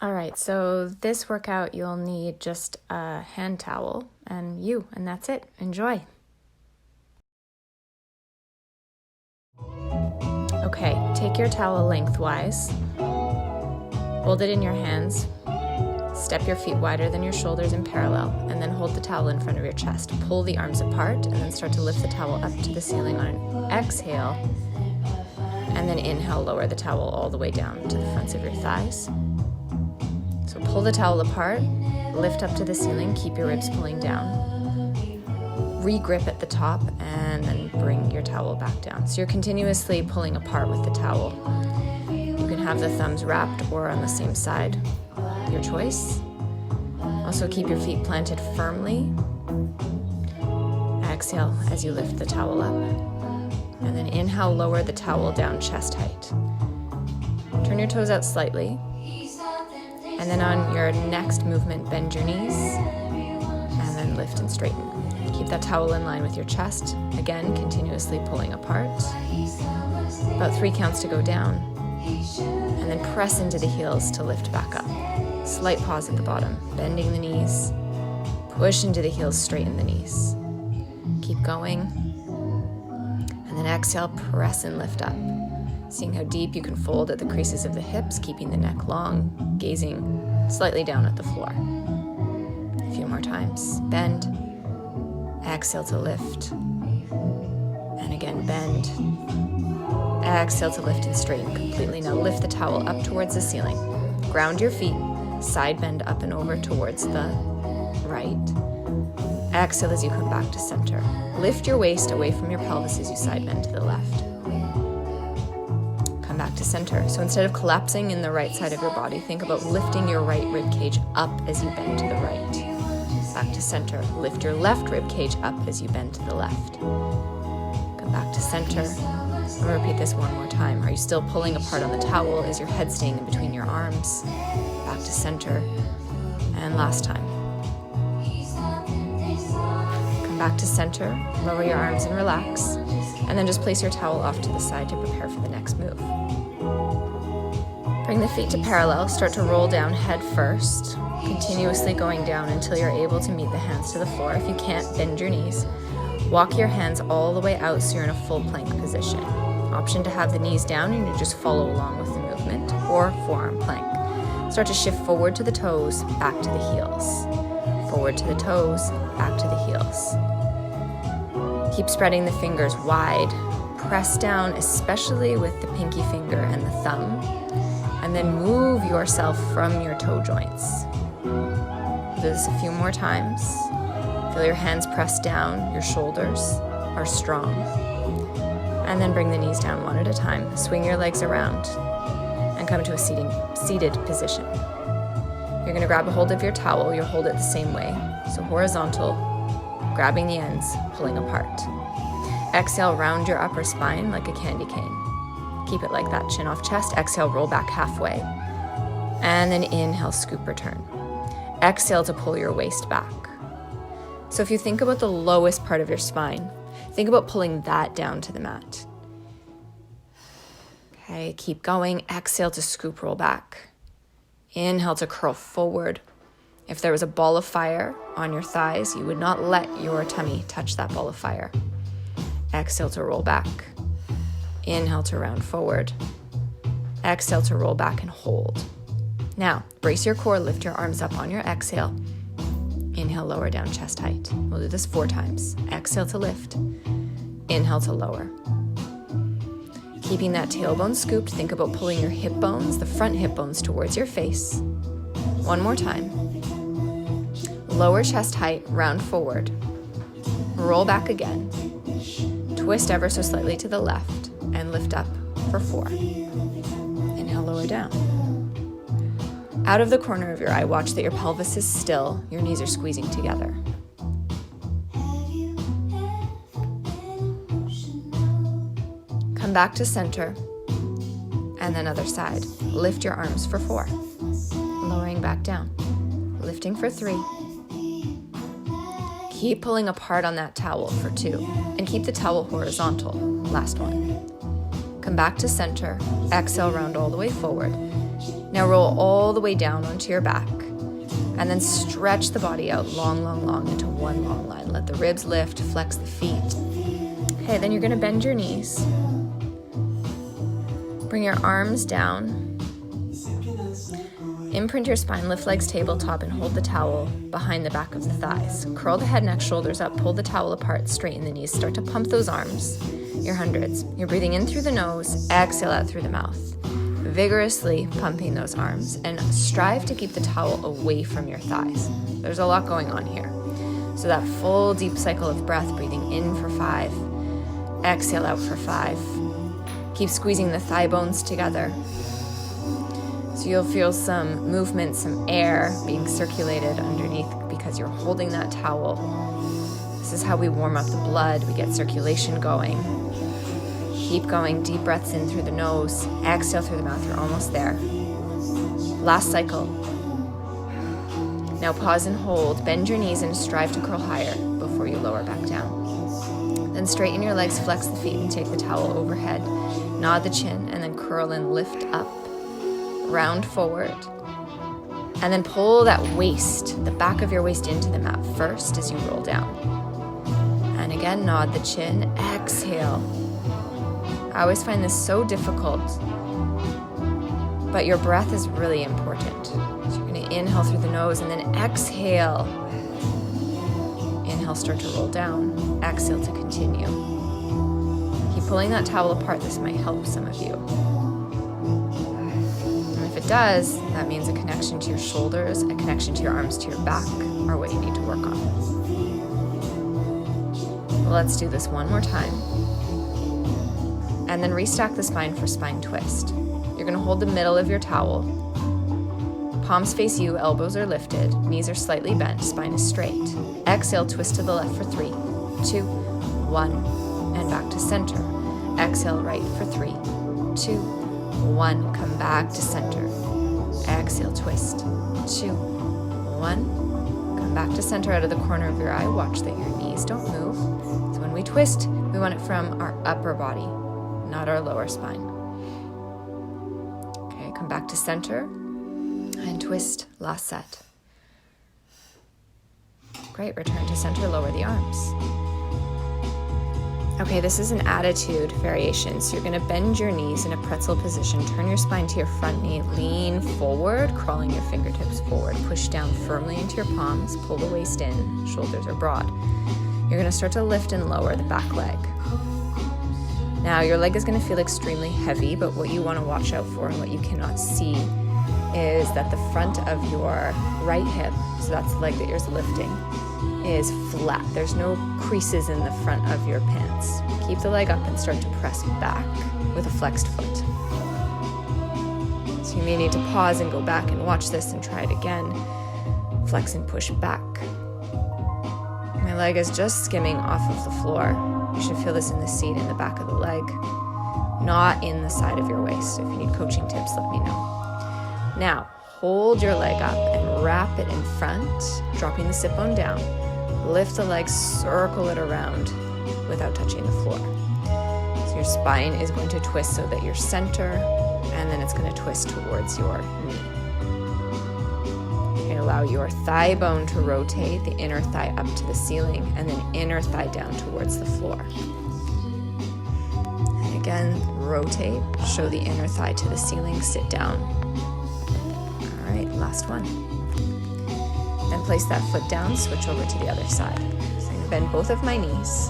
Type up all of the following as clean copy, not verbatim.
All right, so this workout, you'll need just a hand towel and that's it. Enjoy. Okay, take your towel lengthwise, hold it in your hands, step your feet wider than your shoulders in parallel, and then hold the towel in front of your chest. Pull the arms apart and then start to lift the towel up to the ceiling on an exhale, and then inhale, lower the towel all the way down to the fronts of your thighs. So pull the towel apart, lift up to the ceiling, keep your ribs pulling down, re-grip at the top, and then bring your towel back down. So you're continuously pulling apart with the towel. You can have the thumbs wrapped or on the same side, your choice. Also keep your feet planted firmly. Exhale as you lift the towel up. And then inhale, lower the towel down chest height. Turn your toes out slightly. And then on your next movement, bend your knees and then lift and straighten. Keep that towel in line with your chest. Again, continuously pulling apart. About 3 counts to go down. And then press into the heels to lift back up. Slight pause at the bottom, bending the knees. Push into the heels, straighten the knees. Keep going. And then exhale, press and lift up. Seeing how deep you can fold at the creases of the hips, keeping the neck long, gazing slightly down at the floor. A few more times. Bend. Exhale to lift. And again, bend. Exhale to lift and straighten completely. Now lift the towel up towards the ceiling. Ground your feet. Side bend up and over towards the right. Exhale as you come back to center. Lift your waist away from your pelvis as you side bend to the left. Come back to center. So instead of collapsing in the right side of your body, think about lifting your right rib cage up as you bend to the right. Back to center. Lift your left rib cage up as you bend to the left. Come back to center. I'm going to repeat this one more time. Are you still pulling apart on the towel? Is your head staying in between your arms? Back to center. And last time. Come back to center. Lower your arms and relax. And then just place your towel off to the side to prepare for the next move. Bring the feet to parallel. Start to roll down head first, continuously going down until you're able to meet the hands to the floor. If you can't, bend your knees. Walk your hands all the way out so you're in a full plank position. Option to have the knees down and you just follow along with the movement, or forearm plank. Start to shift forward to the toes, back to the heels. Forward to the toes, back to the heels. Keep spreading the fingers wide. Press down, especially with the pinky finger and the thumb. And then move yourself from your toe joints. Do this a few more times. Feel your hands press down. Your shoulders are strong. And then bring the knees down one at a time. Swing your legs around and come to a seated position. You're going to grab a hold of your towel. You'll hold it the same way. So horizontal, grabbing the ends, pulling apart. Exhale, round your upper spine like a candy cane. Keep it like that, chin off chest. Exhale, roll back halfway. And then inhale, scoop, return. Exhale to pull your waist back. So if you think about the lowest part of your spine, think about pulling that down to the mat. Okay, keep going. Exhale to scoop, roll back. Inhale to curl forward. If there was a ball of fire on your thighs, you would not let your tummy touch that ball of fire. Exhale to roll back. Inhale to round forward. Exhale to roll back and hold. Now, brace your core, lift your arms up on your exhale. Inhale, lower down chest height. We'll do this 4 times. Exhale to lift. Inhale to lower. Keeping that tailbone scooped, think about pulling your hip bones, the front hip bones, towards your face. One more time. Lower chest height, round forward. Roll back again. Twist ever so slightly to the left and lift up for 4. Inhale, lower down. Out of the corner of your eye, watch that your pelvis is still, your knees are squeezing together. Come back to center and then other side. Lift your arms for 4. Lowering back down. Lifting for 3. Keep pulling apart on that towel for 2, and keep the towel horizontal. Last one. Come back to center. Exhale, round all the way forward. Now roll all the way down onto your back and then stretch the body out long, long, long into one long line. Let the ribs lift, flex the feet. Okay, then you're gonna bend your knees. Bring your arms down. Imprint your spine, lift legs tabletop, and hold the towel behind the back of the thighs. Curl the head, neck, shoulders up, pull the towel apart, straighten the knees. Start to pump those arms, your hundreds. You're breathing in through the nose, exhale out through the mouth. Vigorously pumping those arms, and strive to keep the towel away from your thighs. There's a lot going on here. So that full deep cycle of breath, breathing in for 5, exhale out for 5. Keep squeezing the thigh bones together. So you'll feel some movement, some air being circulated underneath because you're holding that towel. This is how we warm up the blood, we get circulation going. Keep going, deep breaths in through the nose, exhale through the mouth, you're almost there. Last cycle. Now pause and hold, bend your knees and strive to curl higher before you lower back down. Then straighten your legs, flex the feet and take the towel overhead. Nod the chin and then curl and lift up. Round forward, and then pull that waist, the back of your waist into the mat first as you roll down. And again, nod the chin, exhale. I always find this so difficult, but your breath is really important. So you're going to inhale through the nose and then exhale. Inhale, start to roll down. Exhale to continue. Keep pulling that towel apart. This might help some of you. If it does, that means a connection to your shoulders, a connection to your arms, to your back are what you need to work on. Let's do this one more time. And then restack the spine for spine twist. You're going to hold the middle of your towel. Palms face you, elbows are lifted, knees are slightly bent, spine is straight. Exhale, twist to the left for 3, 2, 1, and back to center. Exhale, right for 3, 2, 1, come back to center. Exhale, twist. 2, 1, come back to center out of the corner of your eye. Watch that your knees don't move. So when we twist, we want it from our upper body, not our lower spine. Okay, come back to center and twist, last set. Great, return to center, lower the arms. Okay, this is an attitude variation. So you're gonna bend your knees in a pretzel position, turn your spine to your front knee, lean forward, crawling your fingertips forward, push down firmly into your palms, pull the waist in, shoulders are broad. You're gonna start to lift and lower the back leg. Now your leg is gonna feel extremely heavy, but what you wanna watch out for and what you cannot see is that the front of your right hip, so that's the leg that you're lifting, is flat. There's no creases in the front of your pants. Keep the leg up and start to press back with a flexed foot. So you may need to pause and go back and watch this and try it again. Flex and push back. My leg is just skimming off of the floor. You should feel this in the seat in the back of the leg, not in the side of your waist. If you need coaching tips, let me know. Now, hold your leg up and wrap it in front, dropping the sit bone down. Lift the leg, circle it around without touching the floor. So your spine is going to twist so that you're center, and then it's going to twist towards your knee. Okay, allow your thigh bone to rotate, the inner thigh up to the ceiling, and then inner thigh down towards the floor. And again, rotate, show the inner thigh to the ceiling, sit down. All right, last one. Then place that foot down, switch over to the other side. So I'm going to bend both of my knees,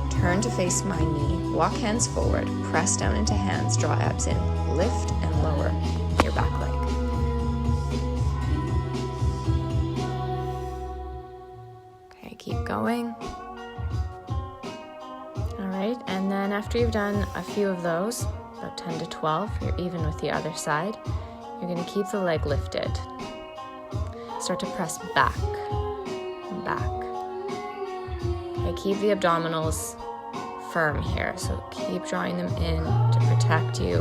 turn to face my knee, walk hands forward, press down into hands, draw abs in, lift and lower your back leg. Okay, keep going. All right, and then after you've done a few of those, about 10 to 12, you're even with the other side, you're going to keep the leg lifted. Start to press back, back. Okay, keep the abdominals firm here. So keep drawing them in to protect you,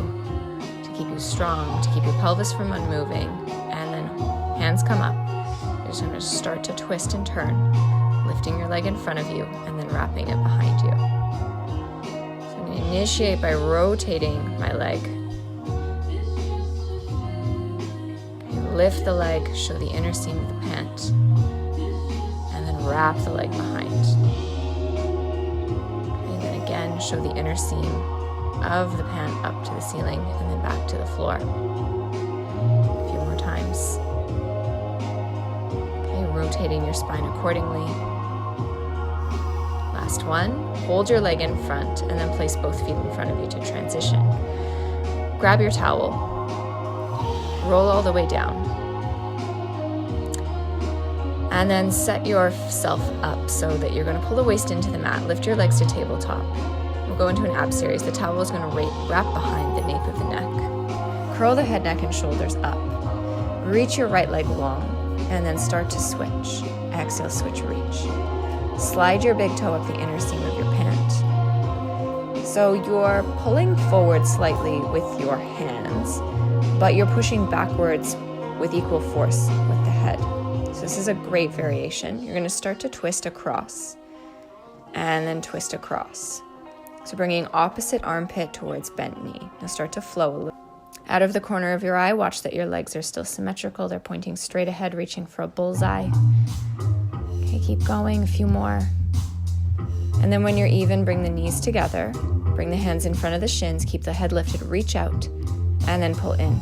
to keep you strong, to keep your pelvis from unmoving. And then hands come up. You're just going to start to twist and turn, lifting your leg in front of you and then wrapping it behind you. So I'm going to initiate by rotating my leg. Lift the leg, show the inner seam of the pant, and then wrap the leg behind. And then again, show the inner seam of the pant up to the ceiling and then back to the floor. A few more times. Okay, rotating your spine accordingly. Last one. Hold your leg in front and then place both feet in front of you to transition. Grab your towel. Roll all the way down. And then set yourself up so that you're going to pull the waist into the mat. Lift your legs to tabletop. We'll go into an ab series. The towel is going to wrap behind the nape of the neck. Curl the head, neck, and shoulders up. Reach your right leg long and then start to switch. Exhale, switch, reach. Slide your big toe up the inner seam of your pant. So you're pulling forward slightly with your hands, but you're pushing backwards with equal force with the head. So this is a great variation. You're going to start to twist across and then twist across. So bringing opposite armpit towards bent knee. Now start to flow a little. Out of the corner of your eye, watch that your legs are still symmetrical. They're pointing straight ahead, reaching for a bullseye. Okay, keep going, a few more. And then when you're even, bring the knees together. Bring the hands in front of the shins, keep the head lifted, reach out, and then pull in.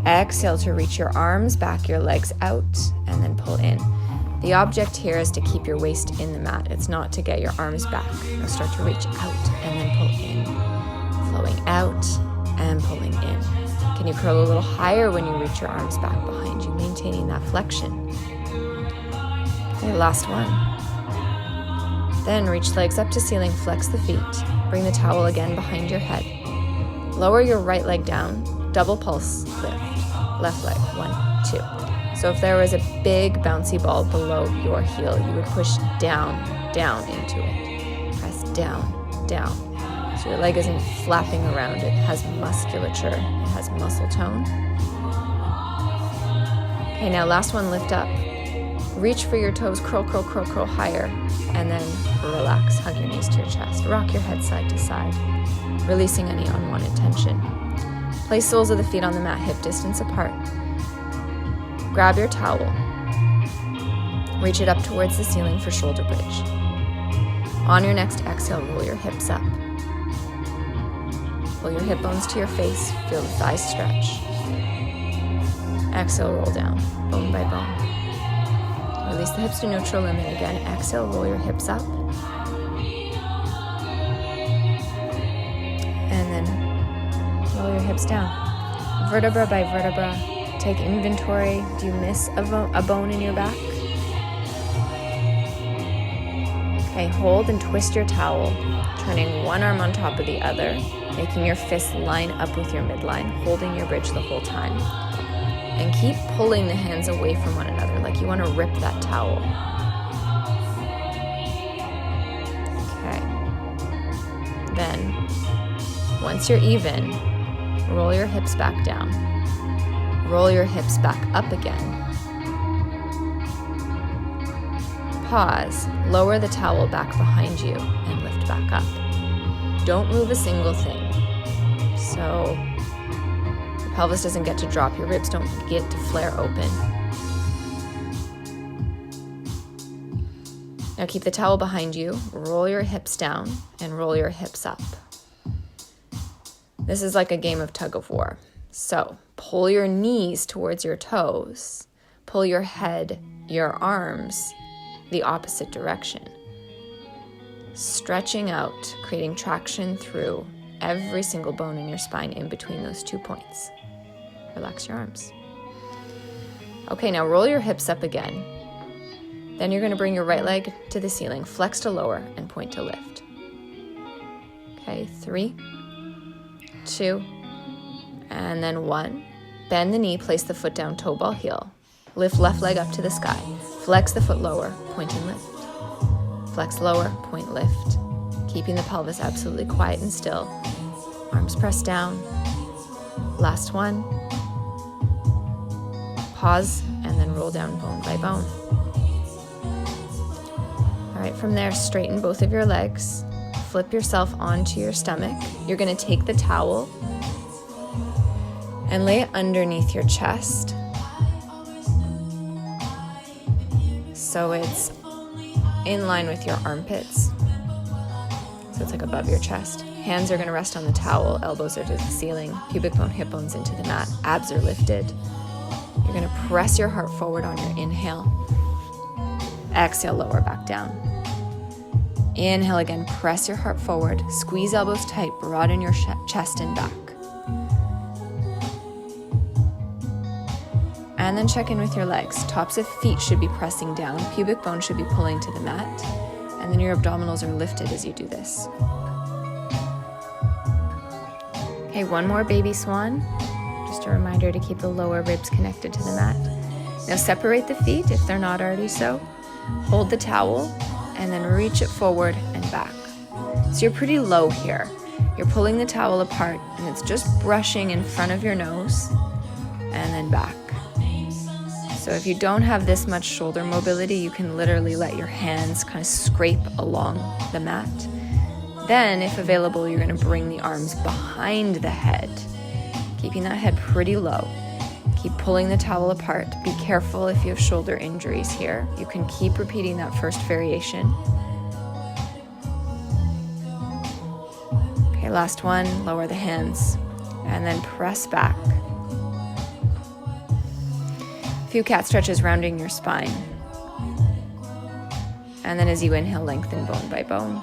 Exhale to reach your arms back, your legs out, and then pull in. The object here is to keep your waist in the mat. It's not to get your arms back. Now start to reach out and then pull in. Flowing out and pulling in. Can you curl a little higher when you reach your arms back behind you, maintaining that flexion? Okay, last one. Then reach legs up to ceiling, flex the feet. Bring the towel again behind your head. Lower your right leg down, double pulse lift. Left leg, 1, 2. So if there was a big bouncy ball below your heel, you would push down, down into it. Press down, down. So your leg isn't flapping around, it has musculature, it has muscle tone. Okay, now last one, lift up. Reach for your toes, curl, curl, curl, curl higher, and then relax, hug your knees to your chest. Rock your head side to side, releasing any unwanted tension. Place soles of the feet on the mat, hip distance apart. Grab your towel. Reach it up towards the ceiling for shoulder bridge. On your next exhale, roll your hips up. Pull your hip bones to your face, feel the thighs stretch. Exhale, roll down, bone by bone. Release the hips to neutral, and then again, exhale, roll your hips up. And then roll your hips down. Vertebra by vertebra, take inventory. Do you miss a bone in your back? Okay, hold and twist your towel, turning one arm on top of the other, making your fists line up with your midline, holding your bridge the whole time. And keep pulling the hands away from one another, like you want to rip that towel. Okay. Then, once you're even, roll your hips back down. Roll your hips back up again. Pause, lower the towel back behind you, and lift back up. Don't move a single thing. So, pelvis doesn't get to drop, your ribs don't get to flare open. Now keep the towel behind you, roll your hips down, and roll your hips up. This is like a game of tug of war. So pull your knees towards your toes, pull your head, your arms the opposite direction. Stretching out, creating traction through every single bone in your spine in between those 2 points. Relax your arms. Okay, now roll your hips up again. Then you're going to bring your right leg to the ceiling, flex to lower, and point to lift. Okay, 3, 2, and then 1. Bend the knee, place the foot down, toe ball heel. Lift left leg up to the sky. Flex the foot lower, point and lift. Flex lower, point, lift. Keeping the pelvis absolutely quiet and still. Arms pressed down. Last one. Pause, and then roll down bone by bone. All right, from there, straighten both of your legs. Flip yourself onto your stomach. You're gonna take the towel and lay it underneath your chest. so it's in line with your armpits. So it's like above your chest. Hands are gonna rest on the towel, elbows are to the ceiling, pubic bone, hip bones into the mat, abs are lifted. You're gonna press your heart forward on your inhale. Exhale, lower back down. Inhale again, press your heart forward, squeeze elbows tight, broaden your chest and back. And then check in with your legs. Tops of feet should be pressing down, pubic bone should be pulling to the mat, and then your abdominals are lifted as you do this. Okay, one more baby swan. Just a reminder to keep the lower ribs connected to the mat. Now separate the feet if they're not already so. Hold the towel and then reach it forward and back. So you're pretty low here. You're pulling the towel apart and it's just brushing in front of your nose and then back. So if you don't have this much shoulder mobility, you can literally let your hands kind of scrape along the mat. Then, if available, you're going to bring the arms behind the head, keeping that head pretty low. Keep pulling the towel apart. Be careful if you have shoulder injuries here. You can keep repeating that first variation. Okay, last one. Lower the hands and then press back. A few cat stretches rounding your spine. And then as you inhale, lengthen bone by bone.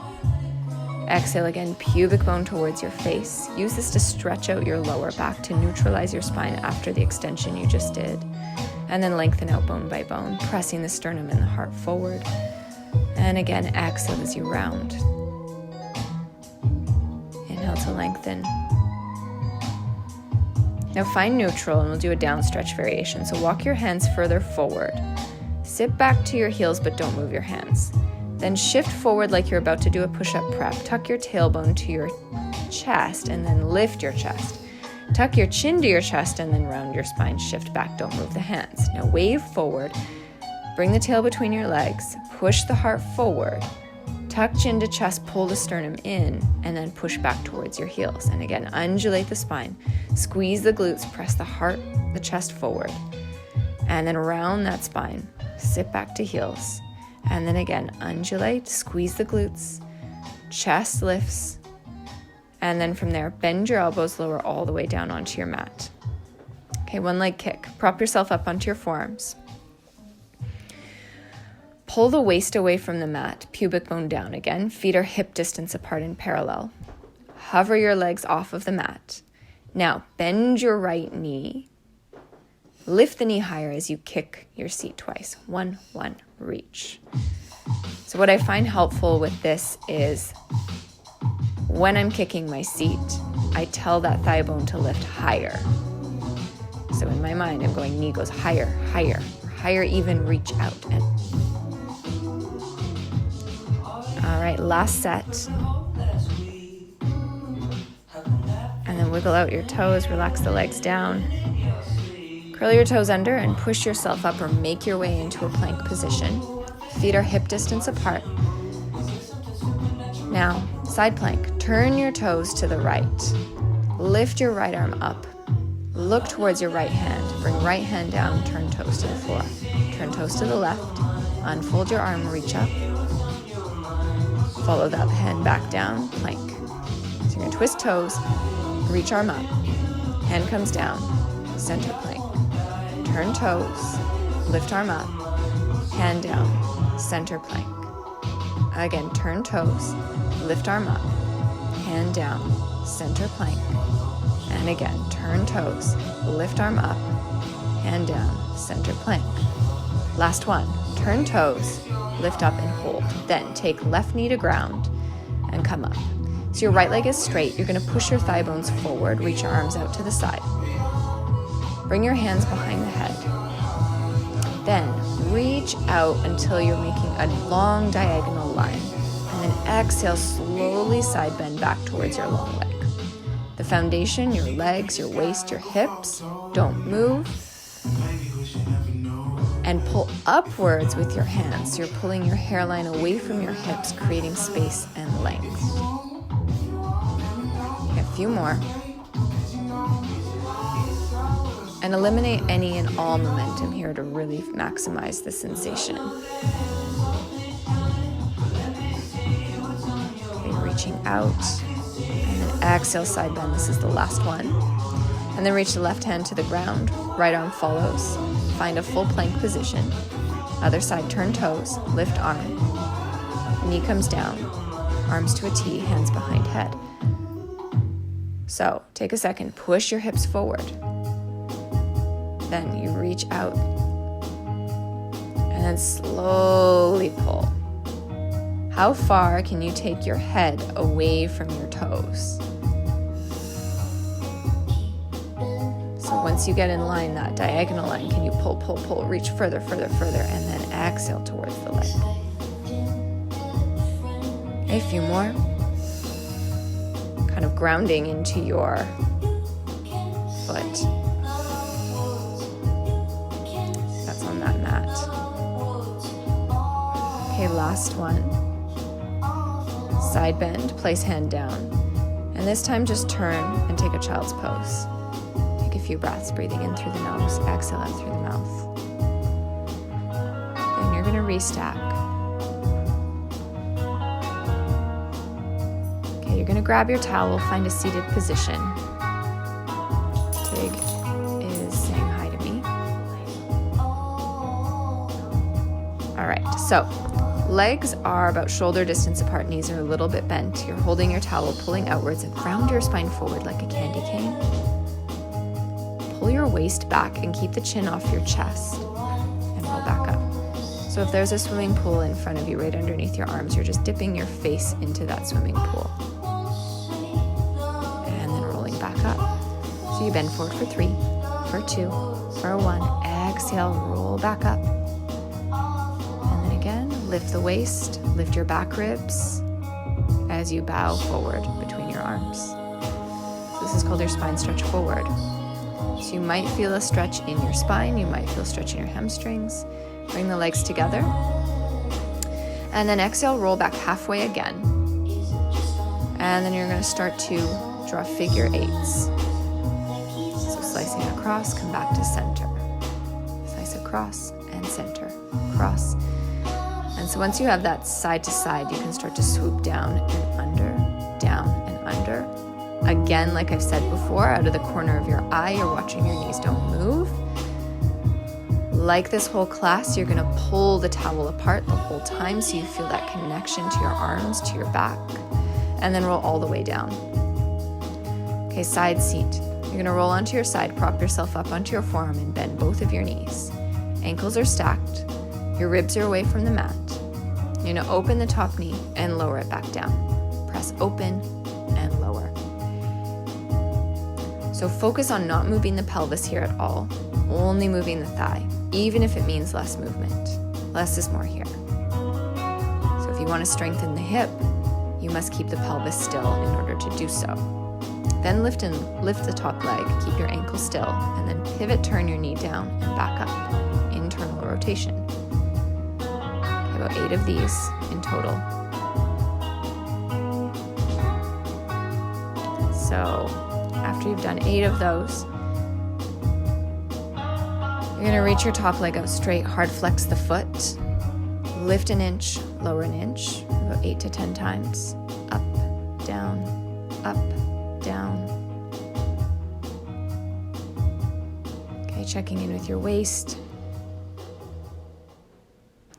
Exhale again, pubic bone towards your face. Use this to stretch out your lower back to neutralize your spine after the extension you just did. And then lengthen out bone by bone, pressing the sternum and the heart forward. And again, exhale as you round. Inhale to lengthen. Now find neutral and we'll do a down stretch variation. So walk your hands further forward. Sit back to your heels, but don't move your hands. Then shift forward like you're about to do a push-up prep. Tuck your tailbone to your chest and then lift your chest. Tuck your chin to your chest and then round your spine. Shift back, don't move the hands. Now wave forward. Bring the tail between your legs. Push the heart forward. Tuck chin to chest, pull the sternum in, and then push back towards your heels. And again, undulate the spine. Squeeze the glutes, press the heart, the chest forward. And then round that spine. Sit back to heels. And then again, undulate, squeeze the glutes, chest lifts, and then from there, bend your elbows, lower all the way down onto your mat. Okay, one leg kick. Prop yourself up onto your forearms. Pull the waist away from the mat, pubic bone down again. Feet are hip distance apart in parallel. Hover your legs off of the mat. Now, bend your right knee. Lift the knee higher as you kick your seat twice. 1, 1, reach. So what I find helpful with this is when I'm kicking my seat, I tell that thigh bone to lift higher. So in my mind, I'm going knee goes higher, higher, higher, even reach out. And all right, last set. And then wiggle out your toes, relax the legs down. Curl your toes under and push yourself up or make your way into a plank position. Feet are hip distance apart. Now, side plank. Turn your toes to the right. Lift your right arm up. Look towards your right hand. Bring right hand down, turn toes to the floor. Turn toes to the left. Unfold your arm, reach up. Follow that hand back down, plank. So you're gonna twist toes, reach arm up. Hand comes down, center plank. Turn toes, lift arm up, hand down, center plank. Again, turn toes, lift arm up, hand down, center plank. And again, turn toes, lift arm up, hand down, center plank. Last one, turn toes, lift up and hold. Then take left knee to ground and come up. So your right leg is straight. You're gonna push your thigh bones forward, reach your arms out to the side. Bring your hands behind the head. Then reach out until you're making a long diagonal line. And then exhale, slowly side bend back towards your long leg. The foundation, your legs, your waist, your hips, don't move. And pull upwards with your hands. So you're pulling your hairline away from your hips, creating space and length. Okay, a few more. And eliminate any and all momentum here to really maximize the sensation. Okay, reaching out. And then exhale, side bend. This is the last one. And then reach the left hand to the ground. Right arm follows. Find a full plank position. Other side, turn toes. Lift arm. Knee comes down. Arms to a T, hands behind head. So take a second. Push your hips forward. Then you reach out. And then slowly pull. How far can you take your head away from your toes? So once you get in line, that diagonal line, can you pull, pull, pull, reach further, further, further, and then exhale towards the leg. Okay, a few more. Kind of grounding into your foot. That's on that mat. Okay, last one. Side bend, place hand down. And this time just turn and take a child's pose. Take a few breaths, breathing in through the nose, exhale out through the mouth. Then you're gonna restack. Okay, you're gonna grab your towel, find a seated position. Tig is saying hi to me. All right, so legs are about shoulder distance apart, knees are a little bit bent. You're holding your towel, pulling outwards, and round your spine forward like a candy cane. Pull your waist back and keep the chin off your chest and roll back up. So if there's a swimming pool in front of you, right underneath your arms, you're just dipping your face into that swimming pool. And then rolling back up. So you bend forward for 3, for 2, for 1. Exhale, roll back up. Lift the waist, lift your back ribs as you bow forward between your arms. So this is called your spine stretch forward. So you might feel a stretch in your spine, you might feel a stretch in your hamstrings. Bring the legs together. And then exhale, roll back halfway again. And then you're going to start to draw figure 8s. So slicing across, come back to center. Slice across and center, cross. And so once you have that side to side, you can start to swoop down and under, down and under. Again, like I've said before, out of the corner of your eye, you're watching your knees don't move. Like this whole class, you're gonna pull the towel apart the whole time so you feel that connection to your arms, to your back, and then roll all the way down. Okay, side seat. You're gonna roll onto your side, prop yourself up onto your forearm and bend both of your knees. Ankles are stacked. Your ribs are away from the mat. You're gonna open the top knee and lower it back down. Press open and lower. So focus on not moving the pelvis here at all, only moving the thigh, even if it means less movement. Less is more here. So if you wanna strengthen the hip, you must keep the pelvis still in order to do so. Then lift the top leg, keep your ankle still, and then pivot, turn your knee down and back up. Internal rotation. About 8 of these in total. So after you've done 8 of those, you're gonna reach your top leg out straight, hard flex the foot, lift an inch, lower an inch, about 8 to 10 times. Up, down, up, down. Okay, checking in with your waist.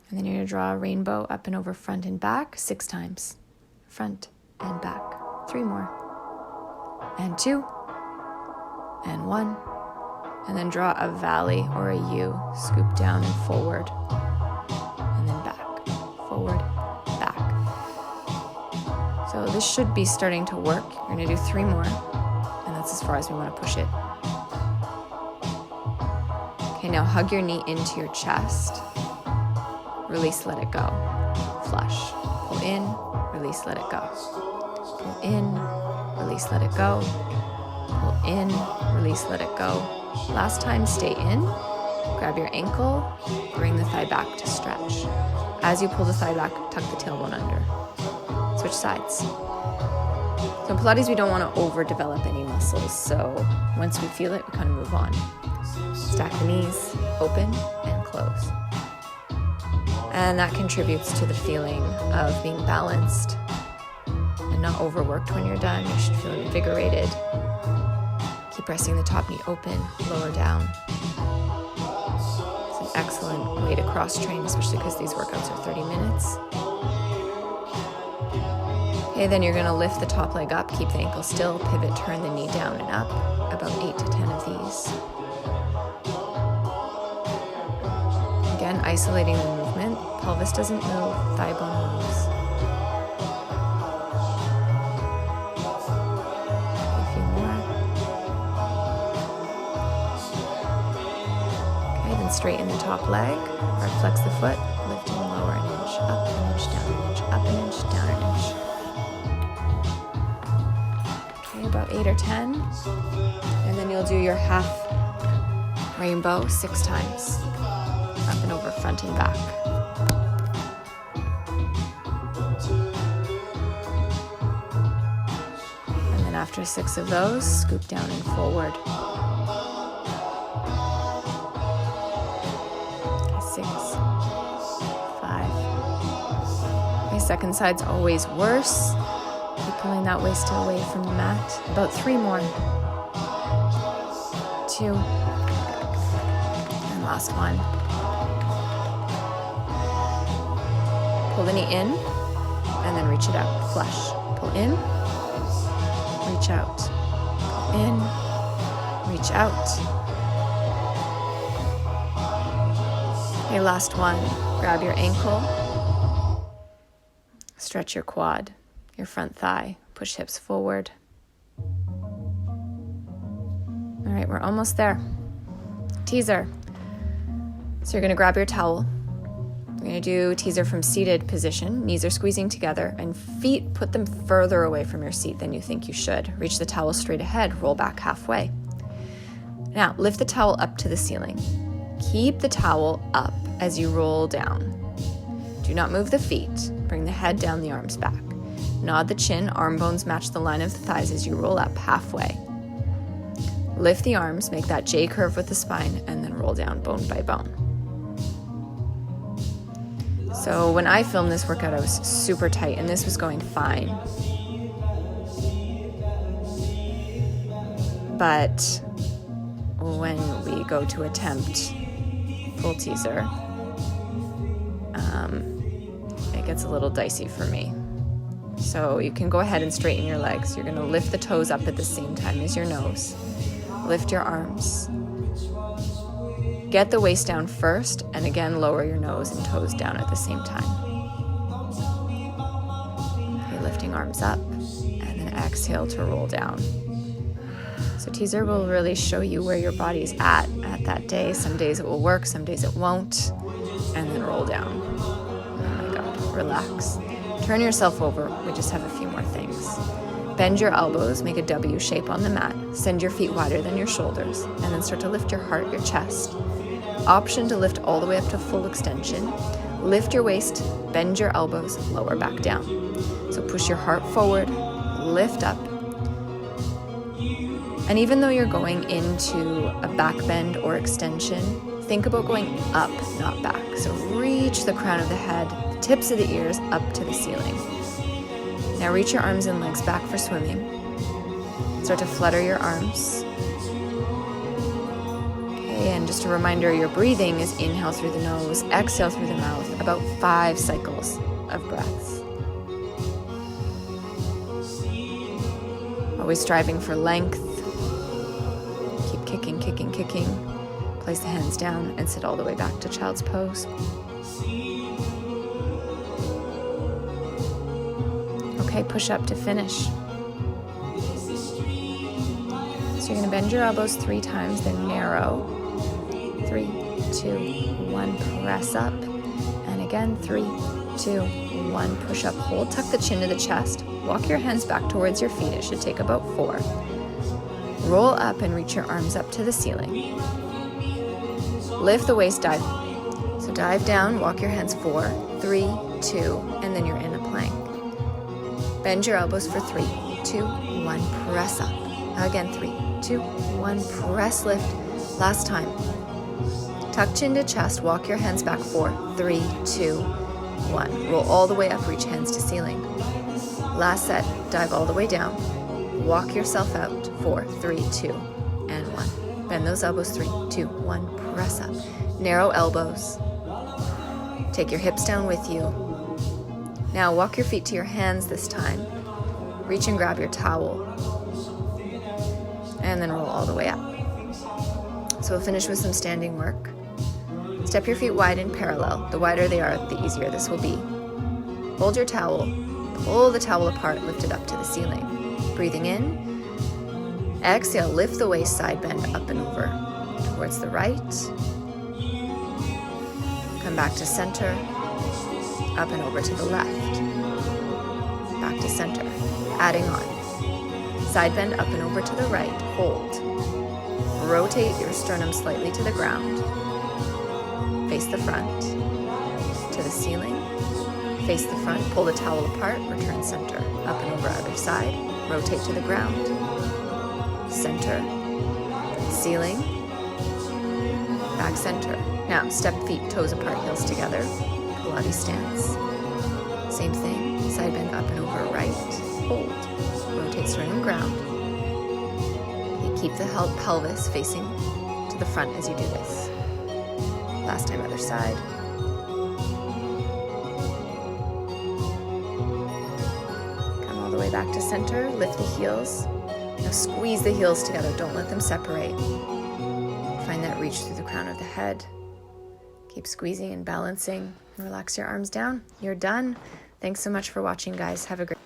And then you're going to draw a rainbow up and over front and back 6 times. Front and back. 3 more. And 2. And 1. And then draw a valley or a U. Scoop down and forward. And then back. Forward, back. So this should be starting to work. You're going to do 3 more. And that's as far as we want to push it. Okay, now hug your knee into your chest. Release, let it go. Flush. Pull in, release, let it go. Pull in, release, let it go. Pull in, release, let it go. Last time, stay in. Grab your ankle, bring the thigh back to stretch. As you pull the thigh back, tuck the tailbone under. Switch sides. So in Pilates, we don't want to overdevelop any muscles. So once we feel it, we kind of move on. Stack the knees, open and close. And that contributes to the feeling of being balanced and not overworked when you're done. You should feel invigorated. Keep pressing the top knee open, lower down. It's an excellent way to cross-train, especially because these workouts are 30 minutes. Okay, then you're gonna lift the top leg up, keep the ankle still, pivot, turn the knee down and up, about 8 to 10 of these. Again, isolating the movement. Pelvis doesn't move, thigh bone moves. A few more. Okay, then straighten the top leg, hard flex the foot, lift and lower an inch, up an inch, down an inch, up an inch, down an inch. Okay, about 8 or 10. And then you'll do your half rainbow 6 times. Up and over, front and back. And then after 6 of those, scoop down and forward. Okay, 6, 5. Okay, second side's always worse. Keep pulling that waist away from the mat. About 3 more. 2. And last one. Pull the knee in, and then reach it out. Flush. Pull in, reach out. Pull in, reach out. Okay, last one. Grab your ankle. Stretch your quad, your front thigh. Push hips forward. All right, we're almost there. Teaser. So you're gonna grab your towel. We're going to do teaser from seated position. Knees are squeezing together and feet, put them further away from your seat than you think you should. Reach the towel straight ahead, roll back halfway. Now, lift the towel up to the ceiling. Keep the towel up as you roll down. Do not move the feet. Bring the head down, the arms back. Nod the chin, arm bones match the line of the thighs as you roll up halfway. Lift the arms, make that J curve with the spine, and then roll down bone by bone. So when I filmed this workout, I was super tight, and this was going fine. But when we go to attempt full teaser, it gets a little dicey for me. So you can go ahead and straighten your legs. You're gonna lift the toes up at the same time as your nose. Lift your arms. Get the waist down first, and again, lower your nose and toes down at the same time. Okay, lifting arms up, and then exhale to roll down. So teaser will really show you where your body's at that day. Some days it will work, some days it won't, and then roll down. Oh my God, relax. Turn yourself over, we just have a few more things. Bend your elbows, make a W shape on the mat. Send your feet wider than your shoulders, and then start to lift your heart, your chest. Option to lift all the way up to full extension. Lift your waist, bend your elbows, lower back down. So push your heart forward, lift up. And even though you're going into a back bend or extension, think about going up, not back. So reach the crown of the head, the tips of the ears up to the ceiling. Now reach your arms and legs back for swimming. Start to flutter your arms. And just a reminder, your breathing is inhale through the nose, exhale through the mouth, about 5 cycles of breaths. Always striving for length. Keep kicking, kicking, kicking. Place the hands down and sit all the way back to child's pose. Okay, push up to finish. So you're gonna bend your elbows 3 times, then narrow. 3, 2, 1, press up. And again, 3, 2, 1, push up, hold, tuck the chin to the chest. Walk your hands back towards your feet. It should take about 4. Roll up and reach your arms up to the ceiling. Lift the waist, dive. So dive down, walk your hands 4, 3, 2, and then you're in a plank. Bend your elbows for 3, 2, 1, press up. Again, 3, 2, 1, press, lift. Last time. Tuck chin to chest, walk your hands back, 4, 3, 2, 1. Roll all the way up, reach hands to ceiling. Last set, dive all the way down. Walk yourself out, 4, 3, 2, and 1. Bend those elbows, 3, 2, 1, press up. Narrow elbows. Take your hips down with you. Now walk your feet to your hands this time. Reach and grab your towel. And then roll all the way up. So we'll finish with some standing work. Step your feet wide and parallel. The wider they are, the easier this will be. Hold your towel. Pull the towel apart, lift it up to the ceiling. Breathing in. Exhale, lift the waist, side bend up and over. Towards the right. Come back to center. Up and over to the left. Back to center. Adding on. Side bend up and over to the right. Hold. Rotate your sternum slightly to the ground. Face the front. To the ceiling. Face the front. Pull the towel apart. Return center. Up and over other side. Rotate to the ground. Center. Ceiling. Back center. Now step feet, toes apart, heels together. Pilates stance. Same thing. Side bend up and over right. Hold. Rotate sternum ground. Keep the pelvis facing to the front as you do this. Last time, other side. Come all the way back to center. Lift the heels. Now squeeze the heels together. Don't let them separate. Find that reach through the crown of the head. Keep squeezing and balancing. And relax your arms down. You're done. Thanks so much for watching, guys. Have a great